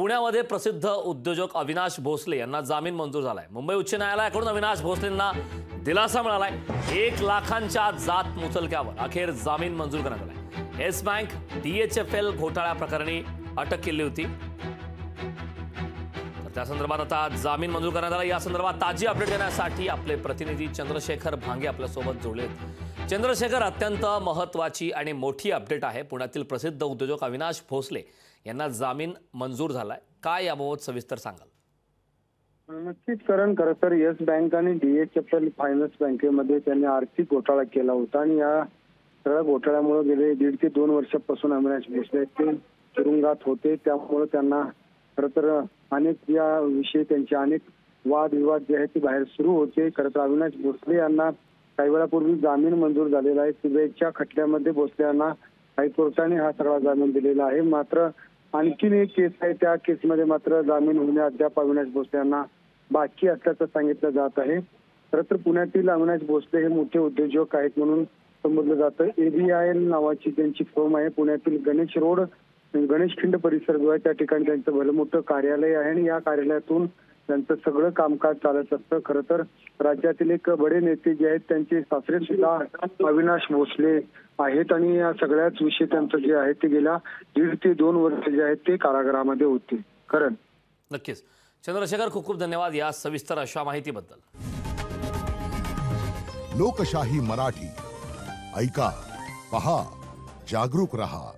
पुण्यामध्ये प्रसिद्ध उद्योजक अविनाश भोसले यांना जामीन मंजूर झालाय। मुंबई उच्च न्यायालयाकडून अविनाश भोसलेंना दिलासा मिळालाय। 1 लाखांच्या जात मुचलक्यावर अखेर जामीन मंजूर करण्यात आलाय। येस बँक DHFL घोटाळ्या प्रकरणी अटक केली होती, त्या संदर्भात आता जामीन मंजूर करण्यात आला। या संदर्भात ताजी अपडेट देण्यासाठी आपले प्रतिनिधी चंद्रशेखर भांगे आपल्यासोबत जोडलेत। चंद्रशेखर, अत्यंत महत्त्वाची आणि मोठी अपडेट आहे। पुण्यातील प्रसिद्ध उद्योजक अविनाश भोसले यांना जामीन मंजूर झालाय, काय याबाबत सविस्तर सांगाल? नक्कीच करण, खरं तर येस बँक आणि DHFL फायनान्स बँकेमध्ये त्यांनी आर्थिक घोटाळा केला होता आणि या सगळ्या घोटाळ्यामुळे गेले 1.5 ते 2 वर्षापासून अविनाश भोसले ते तुरुंगात होते। त्यामुळे त्यांना खरं तर अनेक या विषयी त्यांचे अनेक वादविवाद जे आहेत ते बाहेर सुरू होते। खरं तर अविनाश भोसले यांना काही वेळापूर्वी जामीन मंजूर झालेला आहे। सीबीआयच्या खटल्यामध्ये भोसले यांना हायकोर्टाने हा सगळा जामीन दिलेला आहे। मात्र आणखीन एक केस आहे, त्या केसमध्ये मात्र जामीन होणे अद्याप अविनाश भोसले यांना बाकी असल्याचं सांगितलं जात आहे। खरं तर पुण्यातील अविनाश भोसले हे मोठे उद्योजक आहेत म्हणून समजलं जातं। ABIL नावाची त्यांची फर्म आहे। पुण्यातील गणेश रोड गणेशखिंड परिसर जो आहे त्या ठिकाणी त्यांचं भलं मोठं कार्यालय आहे आणि या कार्यालयातून त्यांचं सगळं कामकाज चालत असतं। खरं तर राज्यातील एक बडे नेते जे आहेत त्यांचे सासरे सुद्धा अविनाश भोसले आहेत आणि या सगळ्याच विषयी त्यांचं जे आहे ते गेल्या 1.5 ते 2 वर्ष जे आहेत ते कारागृहामध्ये होते। करण, नक्कीच चंद्रशेखर, खूप खूप धन्यवाद या सविस्तर अशा माहितीबद्दल। लोकशाही मराठी ऐका, पहा, जागरूक रहा।